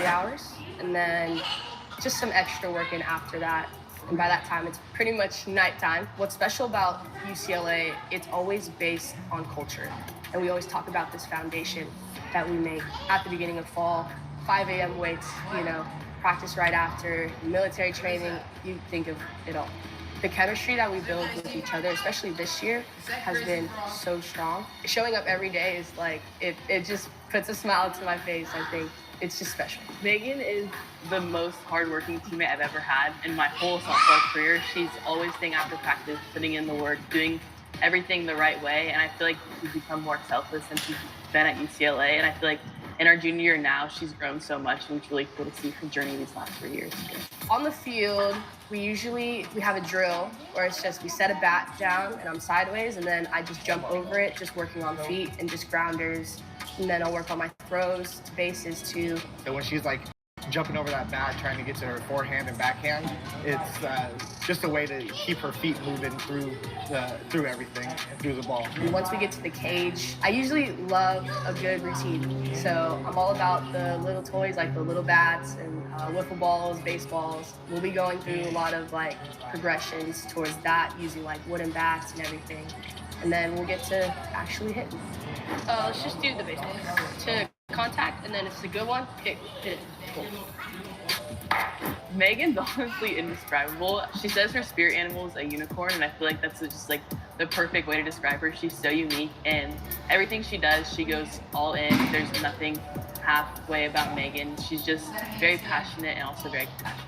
hours, and then just some extra work in after that. And by that time, it's pretty much nighttime. What's special about UCLA, it's always based on culture. And we always talk about this foundation that we make at the beginning of fall. 5 a.m. weights, practice right after, military training, you think of it all. The chemistry that we build with each other, especially this year, has been so strong. Showing up every day is like, it just puts a smile to my face, I think. It's just special. Megan is the most hardworking teammate I've ever had in my whole softball career. She's always staying after practice, putting in the work, doing everything the right way, and I feel like she's become more selfless since she's been at UCLA, and I feel like in our junior year now, she's grown so much, and it's really cool to see her journey these last 3 years. On the field, we have a drill where it's just we set a bat down and I'm sideways, and then I just jump over it, just working on feet and just grounders, and then I'll work on my throws to bases too. So when she's like jumping over that bat, trying to get to her forehand and backhand, it's just a way to keep her feet moving through everything, through the ball. Once we get to the cage, I usually love a good routine. So I'm all about the little toys, like the little bats and wiffle balls, baseballs. We'll be going through a lot of like progressions towards that, using like wooden bats and everything. And then we'll get to actually hitting. Let's just do the baseball. To contact, and then if it's a good one, hit it. Cool. Megan's honestly indescribable. She says her spirit animal is a unicorn, and I feel like that's just like the perfect way to describe her. She's so unique, and everything she does, she goes all in. There's nothing halfway about Megan. She's just very passionate and also very compassionate.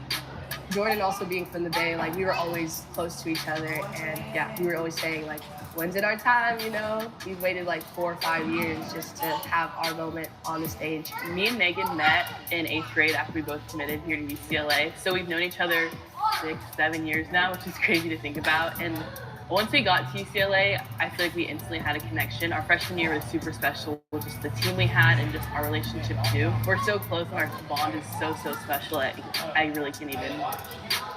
Jordan also being from the Bay, like we were always close to each other, and yeah, we were always saying like, when's it our time, We've waited like 4 or 5 years just to have our moment on the stage. Me and Megan met in 8th grade after we both committed here to UCLA. So we've known each other 6, 7 years now, which is crazy to think about. And once we got to UCLA, I feel like we instantly had a connection. Our freshman year was super special with just the team we had and just our relationship too. We're so close, and our bond is so special. I really can't even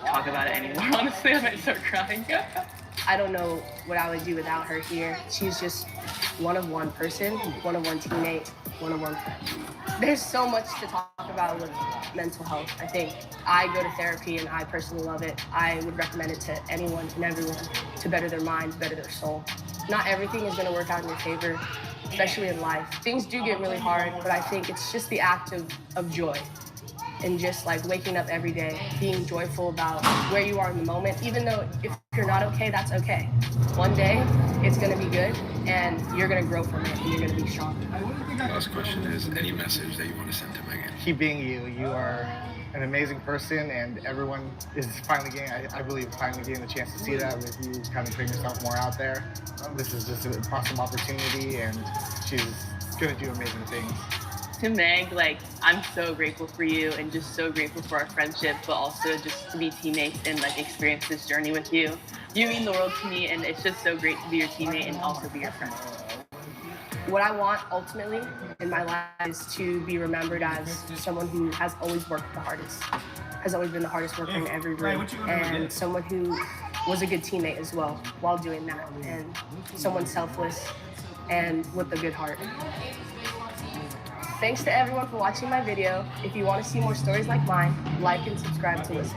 talk about it anymore. Honestly, I might start crying. I don't know what I would do without her here. She's just one of one person, one of one teammate, one of one friend. There's so much to talk about with mental health. I think I go to therapy and I personally love it. I would recommend it to anyone and everyone to better their mind, better their soul. Not everything is going to work out in your favor, especially in life. Things do get really hard, but I think it's just the act of joy. And just like waking up every day, being joyful about where you are in the moment, even though if you're not okay, that's okay. One day, it's gonna be good, and you're gonna grow from it, and you're gonna be strong. Last question is, any message that you want to send to Megan? Keep being you. You are an amazing person, and everyone is finally getting, I believe, finally getting the chance to see that with you kind of putting yourself more out there. This is just an awesome opportunity, and she's gonna do amazing things. To Meg, I'm so grateful for you and just so grateful for our friendship, but also just to be teammates and experience this journey with you. You mean the world to me, and it's just so great to be your teammate and also be your friend. What I want ultimately in my life is to be remembered as someone who has always worked the hardest, has always been the hardest worker in every room, and someone who was a good teammate as well while doing that, and someone selfless and with a good heart. Thanks to everyone for watching my video. If you want to see more stories like mine, like and subscribe to listen.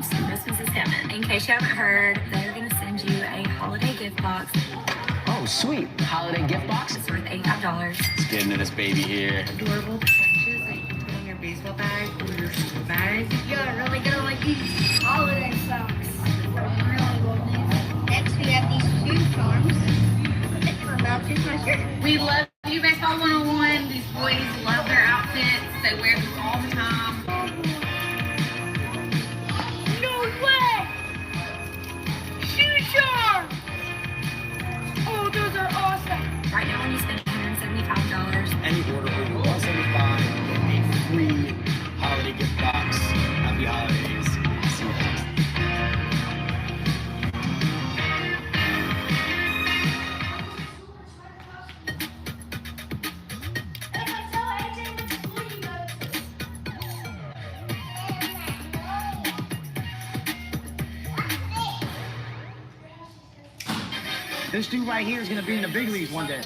So Christmas is coming. In case you haven't heard, they're going to send you a holiday gift box. Oh, sweet. Holiday gift box? It's worth $85. Let's get into this baby here. Adorable patches that you can put in your baseball bag or your school bag. You're really gonna like these holiday socks. I really love these. Next, we have these shoe charms. We love you, Baseball 101. These boys love their outfits. They wear them all the time. No way! Shoe charms! Oh, those are awesome. Right now, when you spend $175, Any order over $175, get a free holiday gift box. Happy holidays. See you guys. This dude right here is going to be in the big leagues one day.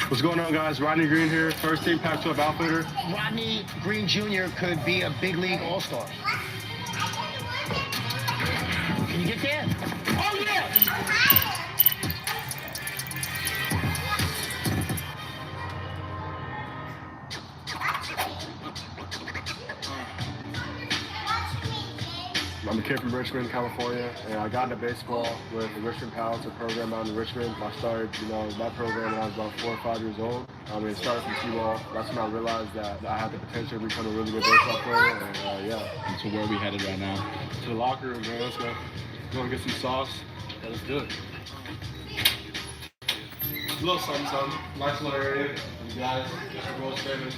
What's going on, guys? Rodney Green here, first team Pac-12 outfitter. Rodney Green Jr. could be a big league all-star. Can you get there? Oh, yeah! I'm a kid from Richmond, California, and I got into baseball with the Richmond Palace, a program out in Richmond. I started, that program when I was about 4 or 5 years old. It started from T-ball. That's when I realized that I had the potential to become a really good baseball player, and And so where are we headed right now? to the locker room, man. Let's go and get some sauce, and let's do it. A little something. Nice little area. You guys, just World Famous.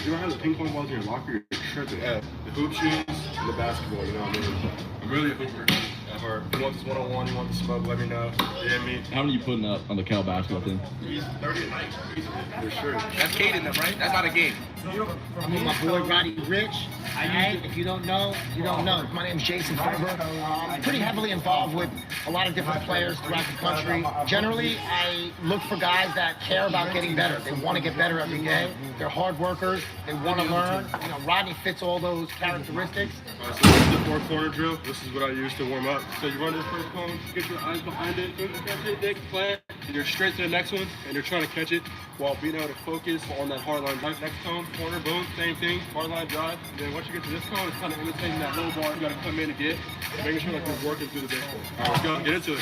You ever have the ping pong balls in your locker? You're tripping. Yeah, the hoop shoes and the basketball, you know what I mean? I'm really a hooper at heart. You want this one-on-one, you want the smoke, let me know. You hear me? How many are you putting up on the Cal basketball team? He's 30 a night, easily, for sure. That's Caden, right? That's not a game. I'm with my boy Roddy Rich. If you don't know, you don't know. My name's Jason Ferber. I'm pretty heavily involved with a lot of different players throughout the country. Generally, I look for guys that care about getting better. They want to get better every day. They're hard workers. They want to learn. Rodney fits all those characteristics. All right, so this is the 4-corner drill. This is what I use to warm up. So you run this first cone, get your eyes behind it, catch it, next plant, and you're straight to the next one, and you're trying to catch it while being able to focus on that hard line. Next cone, corner, boom, same thing, hard line drive. And then once you get to this cone, it's kind of imitating that low bar you got to come in and get, making sure like you're working through the baseball. All right, let's go, get into it.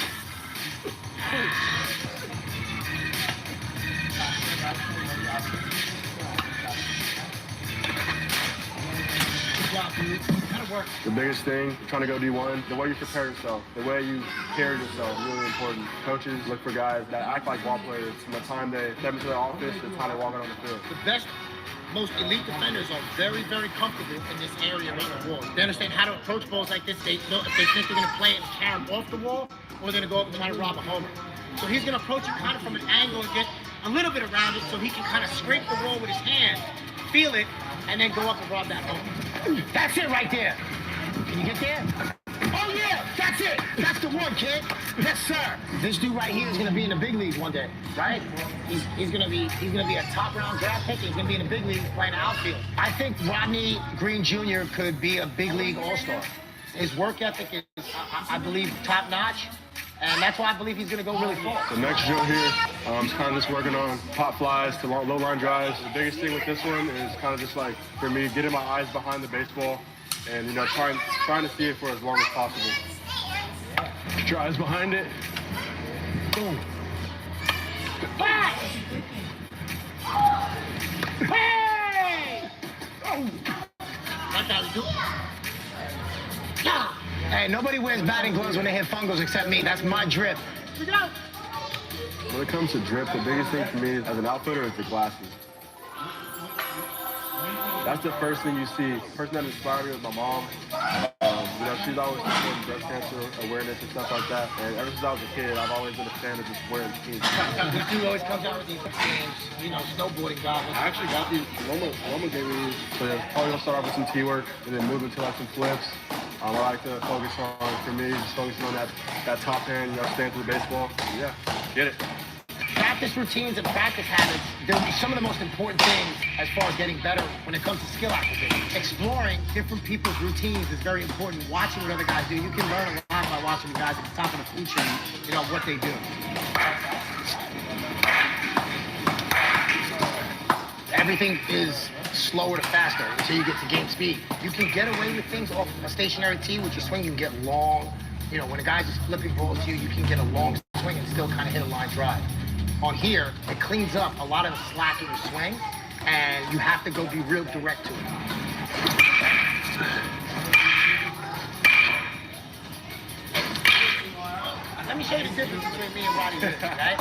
The biggest thing, trying to go D1, the way you prepare yourself, the way you carry yourself, really important. Coaches look for guys that act like ball players from the time they step into the office to the time they walk out on the field. The best, most elite defenders are very, very comfortable in this area around the wall. They understand how to approach balls like this. They know if they think they're going to play it and carry them off the wall, or they're going to go up and try to rob a homer. So he's going to approach it kind of from an angle and get a little bit around it so he can kind of scrape the wall with his hand, feel it, and then go up and rob that homer. That's it right there. Can you get there? Oh yeah, that's it. That's the one, kid. Yes, sir. This dude right here is gonna be in the big leagues one day, right? He's gonna be a top round draft pick. He's gonna be in the big leagues playing outfield. I think Rodney Green Jr. could be a big league all-star. His work ethic is, I believe, top notch. And that's why I believe he's going to go really far. The next drill here is kind of just working on pop flies to low line drives. The biggest thing with this one is kind of just like, for me, getting my eyes behind the baseball and, trying to see it for as long as possible. Get your eyes behind it. Boom. Hey! Oh. That's how we do it. Yeah. Hey, nobody wears batting gloves when they hit fungos except me. That's my drip. When it comes to drip, the biggest thing for me as an outfitter is the glasses. That's the first thing you see. The person that inspired me was my mom. She's always supporting breast cancer awareness and stuff like that. And ever since I was a kid, I've always been a fan of just wearing skis. This dude always comes out with these games, snowboarding goggles. I actually got these. Roma gave me these. So yeah, probably gonna start off with some T-work and then move into like some flips. I like to focus on, for me, just focusing on that top hand, stand through the baseball. Yeah, get it. Practice routines and practice habits, they're some of the most important things as far as getting better when it comes to skill acquisition. Exploring different people's routines is very important. Watching what other guys do. You can learn a lot by watching the guys at the top of the food chain, what they do. Everything is slower to faster until you get to game speed. You can get away with things off a stationary tee with your swing. You can get long, when a guy's just flipping balls to you, you can get a long swing and still kind of hit a line drive. On here, it cleans up a lot of the slack in your swing, and you have to go be real direct to it. Let me show you the difference between me and Roddy Rich, right?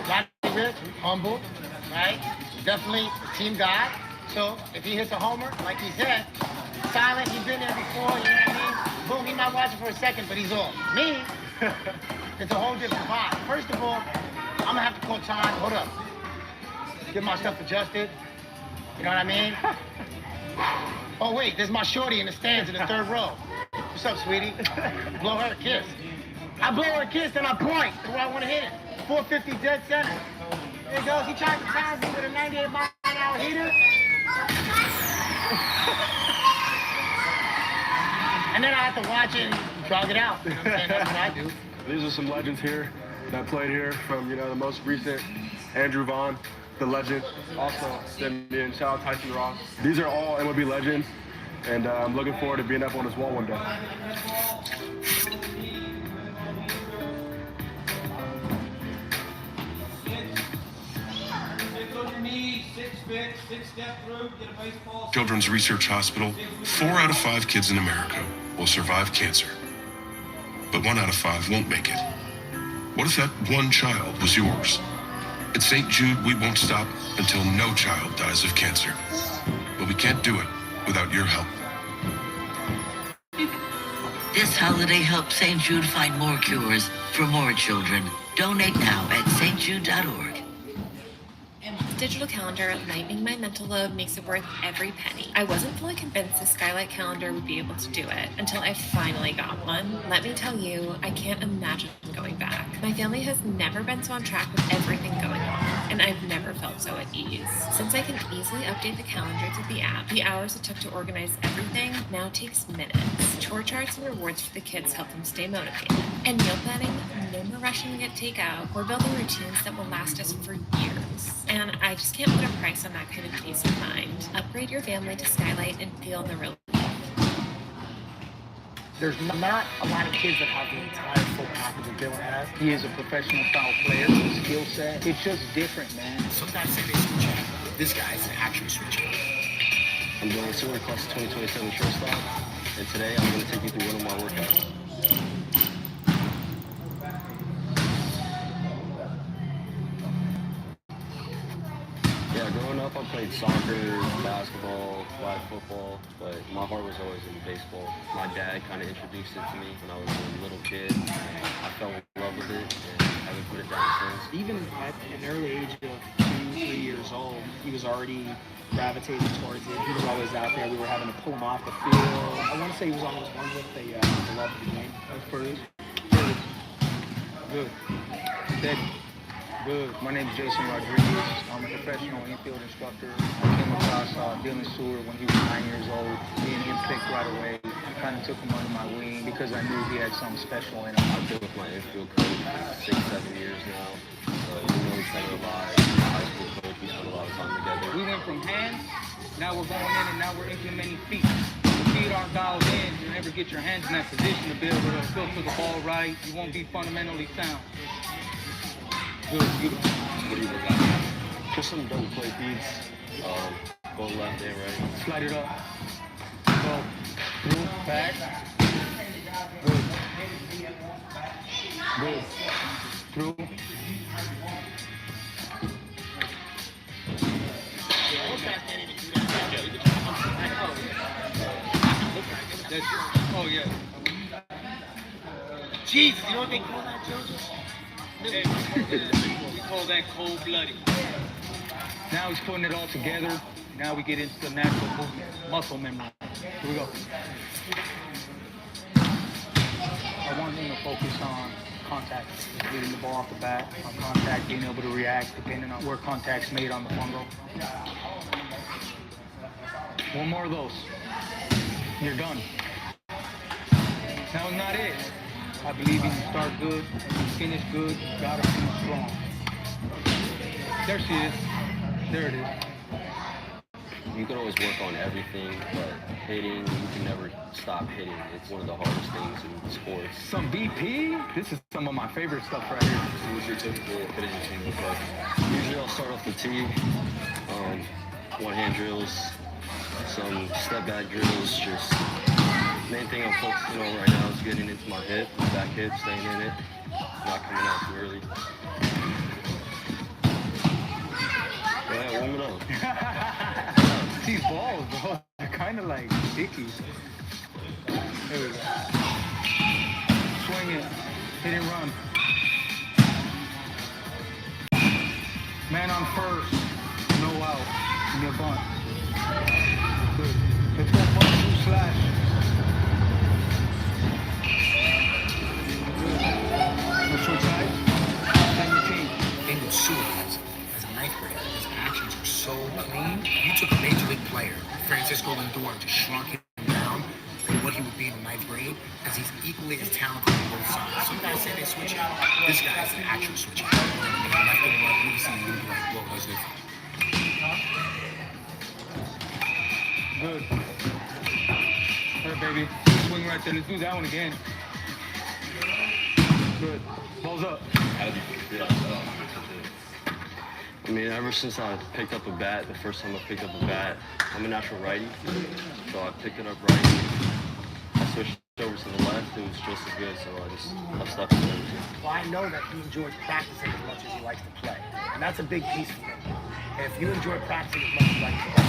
Roddy Rich, humble, right? Definitely a team guy. So if he hits a homer, like he said, silent, he's been there before, you know what I mean? Boom, he might watch it for a second, but he's off. Me, it's a whole different vibe. First of all, I'm gonna have to call time, hold up. Get my stuff adjusted, you know what I mean? Oh wait, there's my shorty in the stands in the third row. What's up, sweetie? Blow her a kiss. I blow her a kiss, then I point to where I wanna hit it. 450 dead center. There he goes. He tried to challenge me with a 98-mile-an-hour heater. And then I had to watch it and drug it out. You know what I'm saying? That's what I do. These are some legends here that played here from, the most recent Andrew Vaughn, the legend. Also, Simeon, shout out Tyson Ross. These are all MLB legends, and I'm looking forward to being up on this wall one day. Children's Research Hospital, 4 out of 5 kids in America will survive cancer. But 1 out of 5 won't make it. What if that one child was yours? At St. Jude, we won't stop until no child dies of cancer. But we can't do it without your help. This holiday, help St. Jude find more cures for more children. Donate now at stjude.org. Digital calendar lightening my mental load makes it worth every penny. I wasn't fully convinced the Skylight calendar would be able to do it until I finally got one. Let me tell you, I can't imagine going back. My family has never been so on track with everything going on, and I've never felt so at ease. Since I can easily update the calendar through the app, the hours it took to organize everything now takes minutes. Chore charts and rewards for the kids help them stay motivated. And meal planning, no more rushing to get takeout. We're building routines that will last us for years. And I just can't put a price on that kind of peace of mind. Upgrade your family to Skylight and feel the relief. There's not a lot of kids that have the entire full package that Dylan has. He is a professional foul player. His skill set, it's just different, man. Sometimes say they switch out. This guy's actually switching. I'm doing Senior Class 2027 shortstop, and today I'm going to take you through one of my workouts. Yeah, growing up, I played soccer, basketball, flag football, but my heart was always in baseball. My dad kind of introduced it to me when I was a little kid. I fell in love with it, and I haven't put it down since. Even at an early age of 2-3 years old, he was already gravitating towards it. He was always out there. We were having to pull him off the field. I want to say he was almost one with the love of the game. That's pretty good. Good. Steady. Good. My name is Jason Rodriguez. I'm a professional infield instructor. I came across Dylan Seward when he was 9 years old. Me and him clicked right away. I kind of took him under my wing because I knew he had something special in him. I've been with my infield coach for 6-7 years now. We know each other a lot. My high school coach, we spent a lot of time together. We went from hands, now we're going in, and now we're implementing feet. The feet aren't dialed in. You never get your hands in that position to be able to filter the ball right. You won't be fundamentally sound. Good, beautiful. What do you look at? Just some double play feeds. Go left and right. Slide it up. Go. Through, back. Good. Good. Through. Oh, yeah. Jesus, you know what they call that, Joseph? We call that cold-blooded. Now he's putting it all together. Now we get into the natural movement, muscle memory. Here we go. I want him to focus on contact, getting the ball off the bat, on contact, being able to react depending on where contact's made on the fungo. One more of those. You're done. That was not it. I believe you can start good, finish good, gotta finish strong. There she is. There it is. You can always work on everything, but hitting, you can never stop hitting. It's one of the hardest things in sports. Some BP? This is some of my favorite stuff right here. So what's your typical hitting routine look like? Usually I'll start off the tee, one-hand drills, some step-back drills, just main thing I'm focusing on right now is getting into my hip, my back hip, staying in it, not coming out too early. Yeah, warm it up. These balls, bro, they're kind of like sticky. There we go. Swing it, hit and run. Man on first, no out, give me a bunt. Good. Let's go 1-2 slash. Switch sides. on your team. Thing with Sewell is, as a ninth grader, his actions are so clean. You took a major league player, Francisco Lindor, and just shrunk him down from what he would be in the ninth grade, because he's equally as talented on both sides. Some guys say they switch out. This guy is an actual switch out. Left and right, you see him like, whoa, that's different. Good. Hey, baby. Swing right there. Let's do that one again. Good. Balls up. I mean, ever since I picked up a bat, the first time I picked up a bat, I'm a natural righty. So I picked it up righty. I switched over to the left. It was just as good, so I stuck with it. Well, I know that he enjoys practicing as much as he likes to play. And that's a big piece for him. If you enjoy practicing as much as you like to play,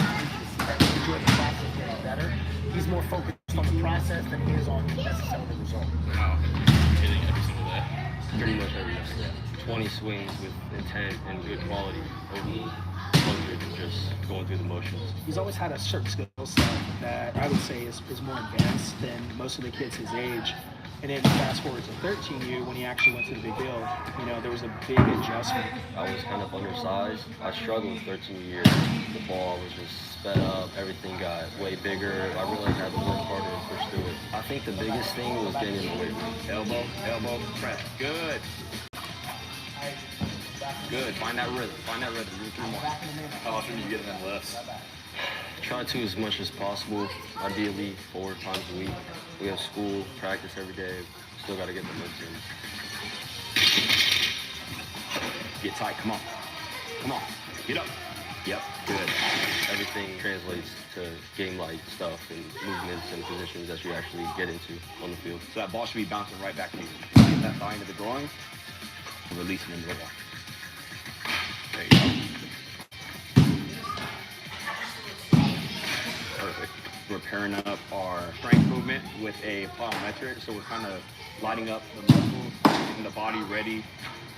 you enjoy the process of getting better. He's more focused on the process than he is on necessarily the result. Wow. Hitting every single day? Pretty much every day, yeah. 20 swings with intent and good quality over 100 and just going through the motions. He's always had a certain skill set that I would say is more advanced than most of the kids his age. And then fast forward to 13U, when he actually went to the big deal, you know, there was a big adjustment. I was kind of undersized. I struggled with 13 years. The ball was just sped up. Everything got way bigger. I really had to work harder and push through it. I think the biggest thing was getting in the weight room. Elbow, press. Good. Good. Find that rhythm. Do 3 more. How often do you get in that lifts? Try to as much as possible. Ideally 4 times a week. We have school, practice every day. Still got to get the lifts in. Get tight. Come on. Get up. Yep. Good. Everything translates to game-like stuff and movements and positions that you actually get into on the field. So that ball should be bouncing right back to you. Get that thigh into the groin. Release it into the water. There you go. Perfect. We're pairing up our strength movement with a plyometric, so we're kind of lighting up the muscles, getting the body ready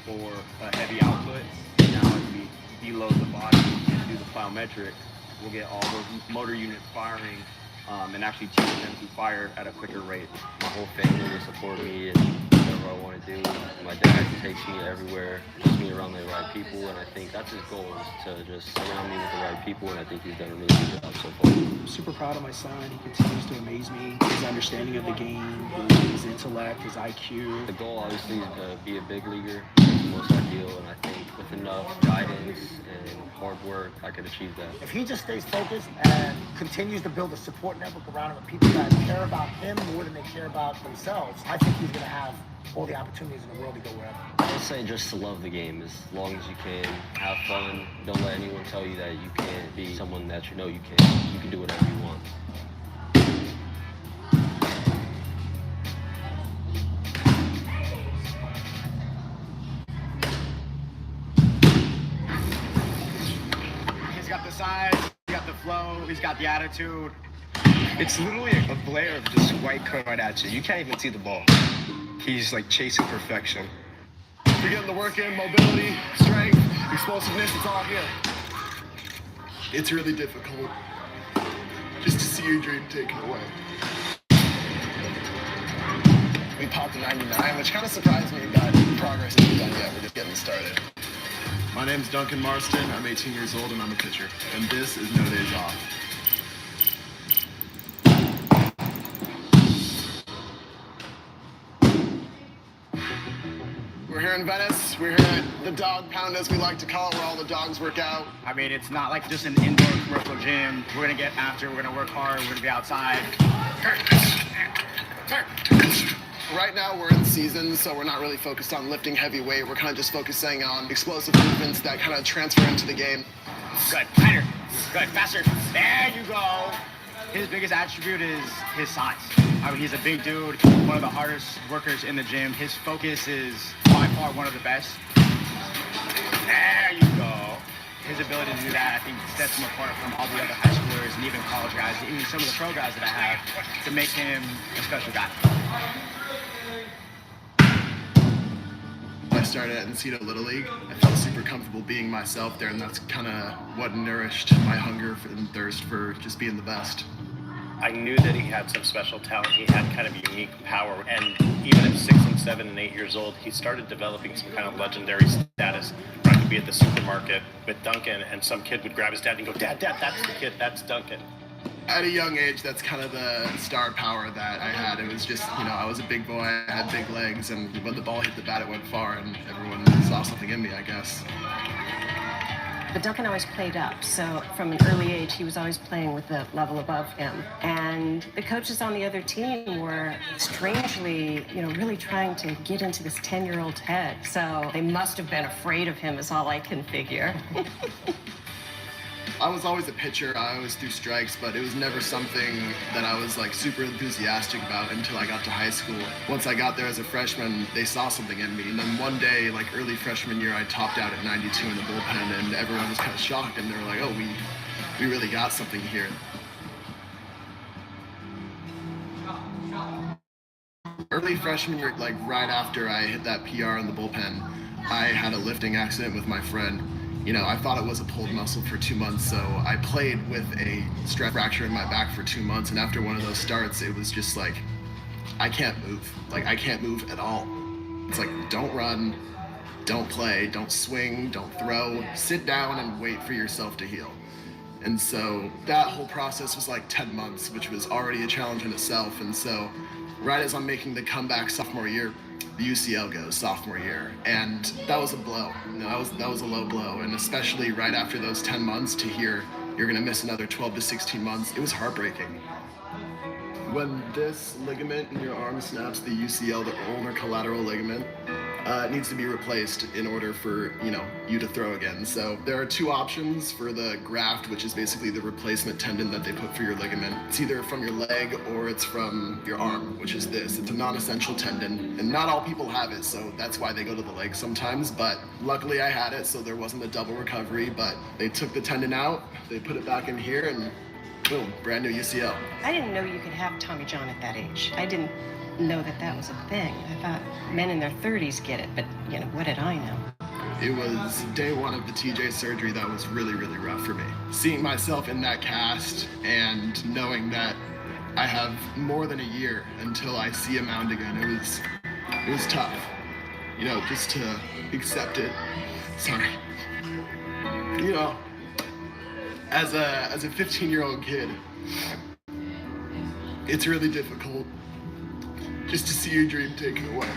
for a heavy output. Now as we deload the body and do the plyometric, we'll get all those motor units firing and actually teaching them to fire at a quicker rate. My whole family will support me and whatever I want to do. My dad takes me everywhere, puts me around the right people, and I think that's his goal, is to just surround me with the right people, and I think he's done a really good job so far. I'm super proud of my son. He continues to amaze me. His understanding of the game, his intellect, his IQ. The goal obviously is to be a big leaguer. It's the most ideal, and I think with enough guidance and hard work, I could achieve that. If he just stays focused and continues to build a support network around him of people that care about him more than they care about themselves, I think he's going to have all the opportunities in the world to go wherever. I would say just to love the game as long as you can. Have fun. Don't let anyone tell you that you can't be someone that you know you can. You can do whatever you want. He's got the size, he's got the flow, he's got the attitude. It's literally a glare of just white coat right at you. You can't even see the ball. He's like chasing perfection. You're getting the work in, mobility, strength, explosiveness, it's all here. It's really difficult just to see your dream taken away. We popped a 99, which kind of surprised me that progress isn't done yet. We're just getting started. My name's Duncan Marston. I'm 18 years old and I'm a pitcher. And this is No Days Off. We're here in Venice. We're here at the Dog Pound, as we like to call it, where all the dogs work out. I mean, it's not like just an indoor commercial gym. We're gonna get after, we're gonna work hard, we're gonna be outside. Right now we're in season, so we're not really focused on lifting heavy weight. We're kind of just focusing on explosive movements that kind of transfer into the game. Good, tighter, good, faster. There you go. His biggest attribute is his size. I mean, he's a big dude, one of the hardest workers in the gym. His focus is by far one of the best. There you go. His ability to do that, I think, sets him apart from all the other high schoolers and even college guys, even some of the pro guys that I have, to make him a special guy. When I started at Encino Little League, I felt super comfortable being myself there, and that's kind of what nourished my hunger and thirst for just being the best. I knew that he had some special talent. He had kind of unique power. And even at 6 and 7 and 8 years old, he started developing some kind of legendary status. I could be at the supermarket with Duncan, and some kid would grab his dad and go, Dad, that's the kid, that's Duncan. At a young age, that's kind of the star power that I had. It was just, I was a big boy, I had big legs, and when the ball hit the bat, it went far, and everyone saw something in me, I guess. But Duncan always played up, so from an early age, he was always playing with the level above him. And the coaches on the other team were strangely, really trying to get into this 10-year-old's head. So they must have been afraid of him, is all I can figure. I was always a pitcher. I always threw strikes, but it was never something that I was like super enthusiastic about until I got to high school. Once I got there as a freshman, they saw something in me. And then one day, like early freshman year, I topped out at 92 in the bullpen, and everyone was kind of shocked, and they were like, oh, we really got something here. Early freshman year, like right after I hit that PR in the bullpen, I had a lifting accident with my friend. I thought it was a pulled muscle for 2 months, so I played with a stress fracture in my back for 2 months, and after one of those starts, it was just like, I can't move. Like, I can't move at all. It's like, don't run, don't play, don't swing, don't throw, sit down and wait for yourself to heal. And so that whole process was like 10 months, which was already a challenge in itself, and so right as I'm making the comeback sophomore year, the UCL goes sophomore year, and that was a blow. That was a low blow, and especially right after those 10 months to hear you're gonna miss another 12 to 16 months, it was heartbreaking. When this ligament in your arm snaps, the UCL, the ulnar collateral ligament, it needs to be replaced in order for you to throw again. So there are two options for the graft, which is basically the replacement tendon that they put for your ligament. It's either from your leg or it's from your arm, which is this. It's a non-essential tendon, and not all people have it, so that's why they go to the leg sometimes. But luckily I had it, so there wasn't a double recovery. But they took the tendon out, they put it back in here, and boom, brand new UCL. I didn't know you could have Tommy John at that age. I didn't know that was a thing. I thought men in their 30s get it, but what did I know? It was day one of the TJ surgery that was really, really rough for me. Seeing myself in that cast and knowing that I have more than a year until I see a mound again, it was tough. Just to accept it. Sorry. As a 15-year-old kid, it's really difficult just to see your dream taken away.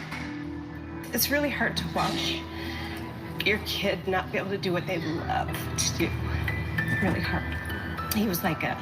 It's really hard to watch your kid not be able to do what they love to do. Really hard. He was like a